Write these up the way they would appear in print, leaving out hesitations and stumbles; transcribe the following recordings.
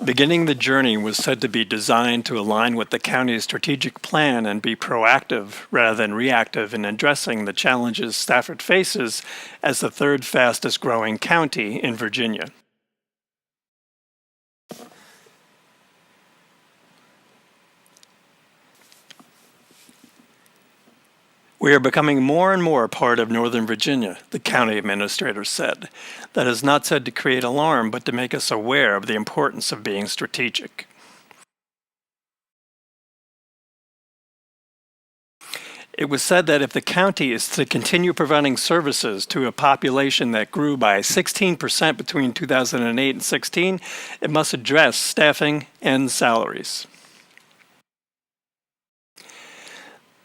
Beginning the journey was said to be designed to align with the county's strategic plan and be proactive rather than reactive in addressing the challenges Stafford faces as the third fastest growing county in Virginia. We are becoming more and more a part of Northern Virginia, the county administrator said. That is not said to create alarm, but to make us aware of the importance of being strategic. It was said that if the county is to continue providing services to a population that grew by 16% between 2008 and 16, it must address staffing and salaries.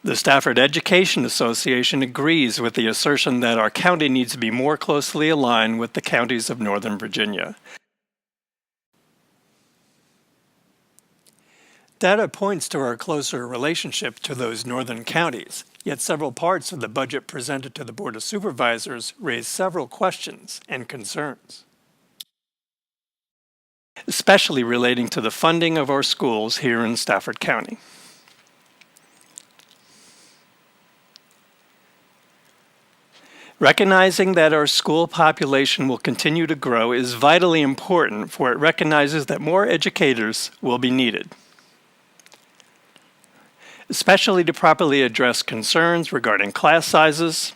The Stafford Education Association agrees with the assertion that our county needs to be more closely aligned with the counties of Northern Virginia. Data points to our closer relationship to those northern counties, yet several parts of the budget presented to the Board of Supervisors raise several questions and concerns, especially relating to the funding of our schools here in Stafford County. Recognizing that our school population will continue to grow is vitally important, for it recognizes that more educators will be needed, especially to properly address concerns regarding class sizes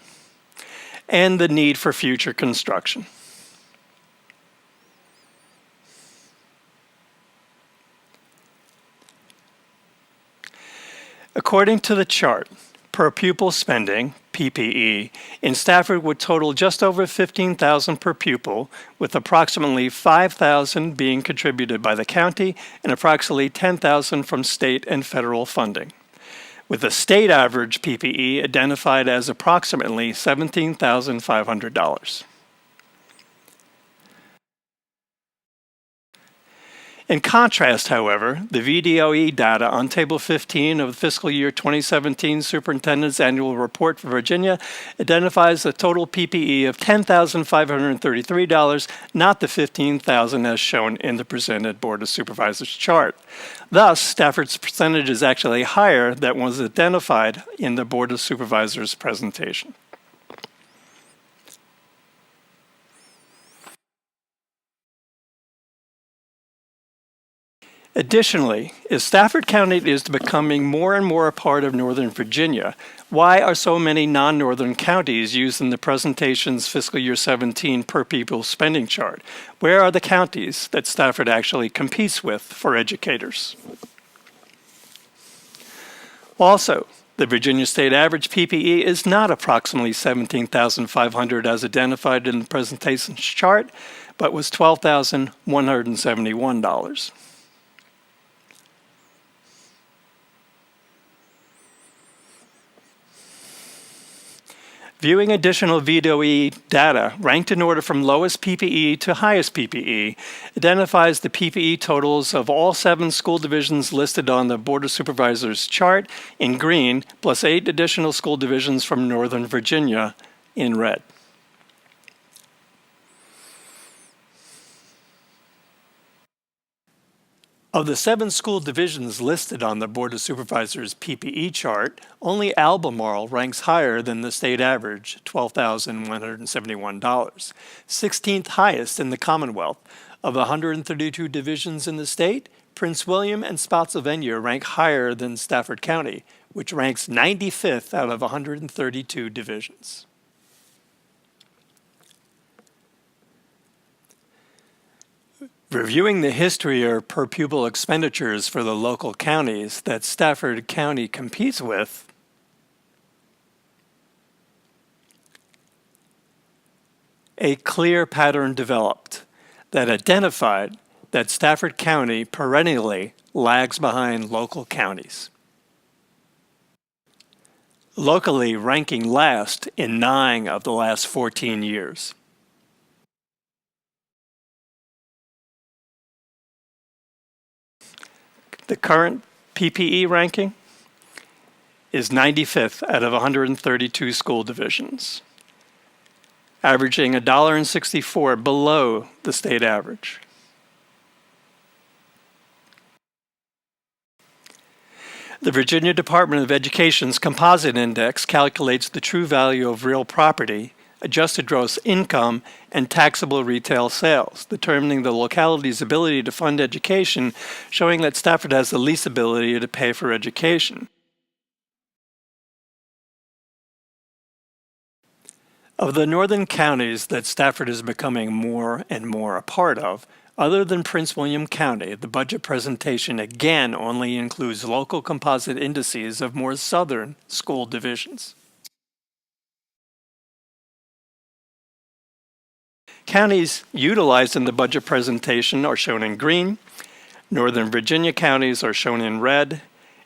and the need for future construction. According to the chart, per pupil spending, PPE, in Stafford would total just over $15,000 per pupil, with approximately $5,000 being contributed by the county and approximately $10,000 from state and federal funding, with the state average PPE identified as approximately $17,500. In contrast, however, the VDOE data on Table 15 of the fiscal year 2017 Superintendent's Annual Report for Virginia identifies a total PPE of $10,533, not the $15,000 as shown in the presented Board of Supervisors chart. Thus, Stafford's percentage is actually higher than was identified in the Board of Supervisors presentation. Additionally, as Stafford County is becoming more and more a part of Northern Virginia, why are so many non-northern counties used in the presentation's fiscal year 17 per pupil spending chart? Where are the counties that Stafford actually competes with for educators? Also, the Virginia state average PPE is not approximately $17,500 as identified in the presentation's chart, but was $12,171. Viewing additional VDOE data, ranked in order from lowest PPE to highest PPE, identifies the PPE totals of all 7 school divisions listed on the Board of Supervisors chart in green, plus 8 additional school divisions from Northern Virginia in red. Of the 7 school divisions listed on the Board of Supervisors PPE chart, only Albemarle ranks higher than the state average, $12,171, 16th highest in the Commonwealth. Of the 132 divisions in the state, Prince William and Spotsylvania rank higher than Stafford County, which ranks 95th out of 132 divisions. Reviewing the history of per pupil expenditures for the local counties that Stafford County competes with, a clear pattern developed that identified that Stafford County perennially lags behind local counties, locally ranking last in 9 of the last 14 years. The current PPE ranking is 95th out of 132 school divisions, averaging $1.64 below the state average. The Virginia Department of Education's Composite Index calculates the true value of real property, adjusted gross income, and taxable retail sales, determining the locality's ability to fund education, showing that Stafford has the least ability to pay for education. Of the northern counties that Stafford is becoming more and more a part of, other than Prince William County, the budget presentation again only includes local composite indices of more southern school divisions. Counties utilized in the budget presentation are shown in green, Northern Virginia counties are shown in red,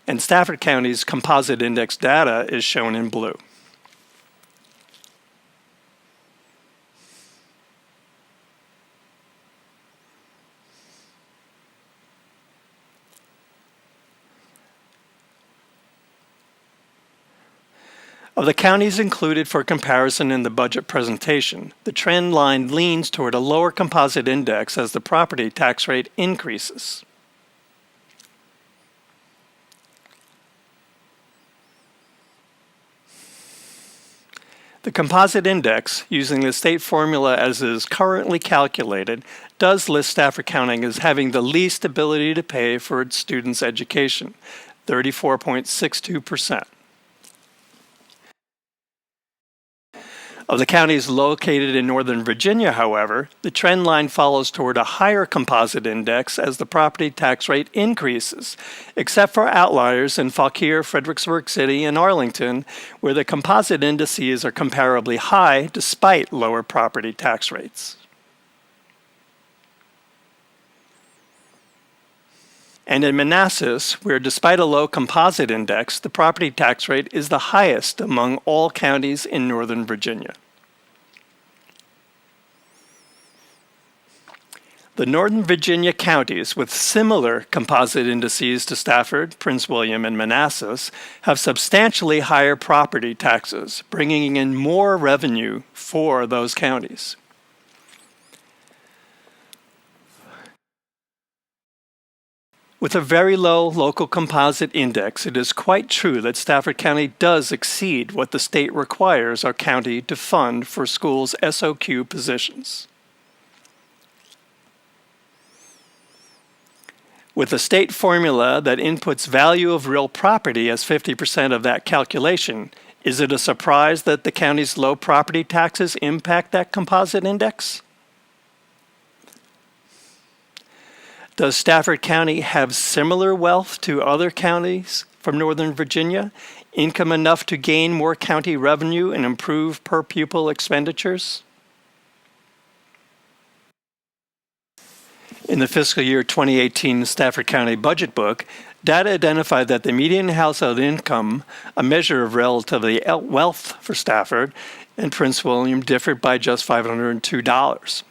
and Stafford County's composite index data is shown in blue. Of the counties included for comparison in the budget presentation, the trend line leans toward a lower composite index as the property tax rate increases. The composite index, using the state formula as is currently calculated, does list Stafford County as having the least ability to pay for its students' education, 34.62%. Of the counties located in Northern Virginia, however, the trend line follows toward a higher composite index as the property tax rate increases, except for outliers in Fauquier, Fredericksburg City, and Arlington, where the composite indices are comparably high despite lower property tax rates. And in Manassas, where despite a low composite index, the property tax rate is the highest among all counties in Northern Virginia. The Northern Virginia counties with similar composite indices to Stafford, Prince William, and Manassas have substantially higher property taxes, bringing in more revenue for those counties. With a very low local composite index, it is quite true that Stafford County does exceed what the state requires our county to fund for schools' SOQ positions. With a state formula that inputs value of real property as 50% of that calculation, is it a surprise that the county's low property taxes impact that composite index? Does Stafford County have similar wealth to other counties from Northern Virginia, income enough to gain more county revenue and improve per pupil expenditures? In the fiscal year 2018 Stafford County budget book, data identified that the median household income, a measure of relative wealth for Stafford and Prince William, differed by just $502.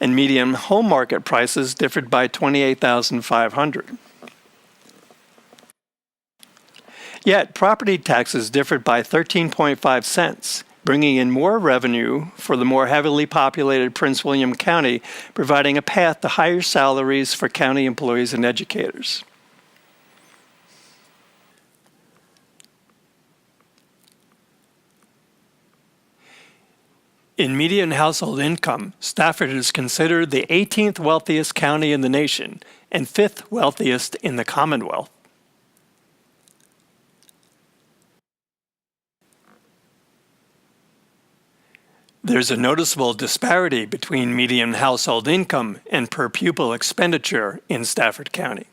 And median home market prices differed by $28,500. Yet property taxes differed by 13.5 cents, bringing in more revenue for the more heavily populated Prince William County, providing a path to higher salaries for county employees and educators. In median household income, Stafford is considered the 18th wealthiest county in the nation and 5th wealthiest in the Commonwealth. There's a noticeable disparity between median household income and per pupil expenditure in Stafford County.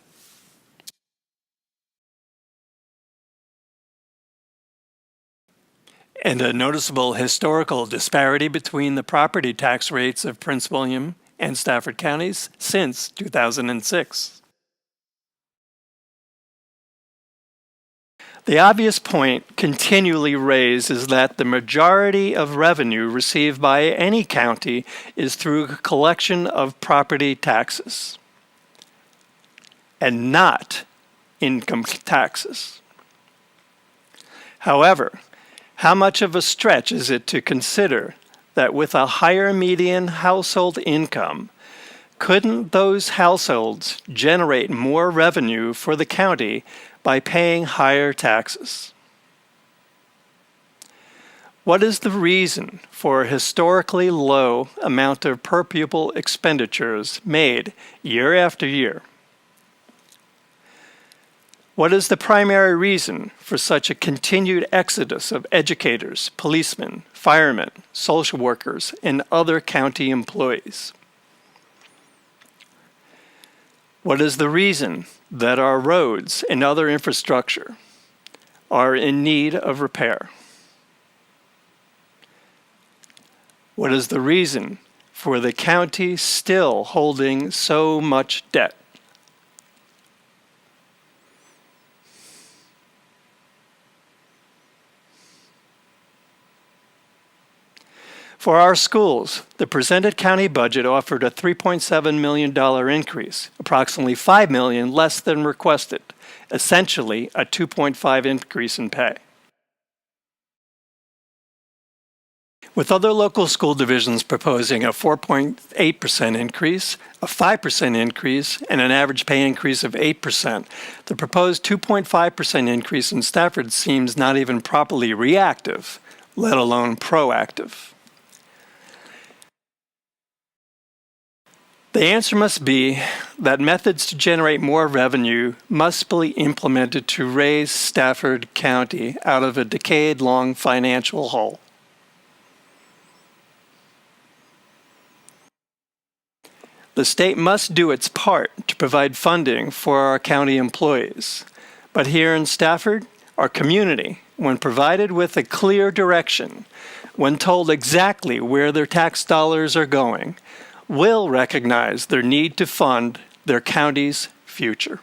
And a noticeable historical disparity between the property tax rates of Prince William and Stafford counties since 2006. The obvious point continually raised is that the majority of revenue received by any county is through a collection of property taxes and not income taxes. However, how much of a stretch is it to consider that with a higher median household income couldn't those households generate more revenue for the county by paying higher taxes? What is the reason for a historically low amount of per pupil expenditures made year after year? What is the primary reason for such a continued exodus of educators, policemen, firemen, social workers, and other county employees? What is the reason that our roads and other infrastructure are in need of repair? What is the reason for the county still holding so much debt? For our schools, the presented county budget offered a $3.7 million increase, approximately $5 million less than requested, essentially a 2.5% increase in pay. With other local school divisions proposing a 4.8% increase, a 5% increase, and an average pay increase of 8%, the proposed 2.5% increase in Stafford seems not even properly reactive, let alone proactive. The answer must be that methods to generate more revenue must be implemented to raise Stafford County out of a decade-long financial hole. The state must do its part to provide funding for our county employees. But here in Stafford, our community, when provided with a clear direction, when told exactly where their tax dollars are going, will recognize their need to fund their county's future.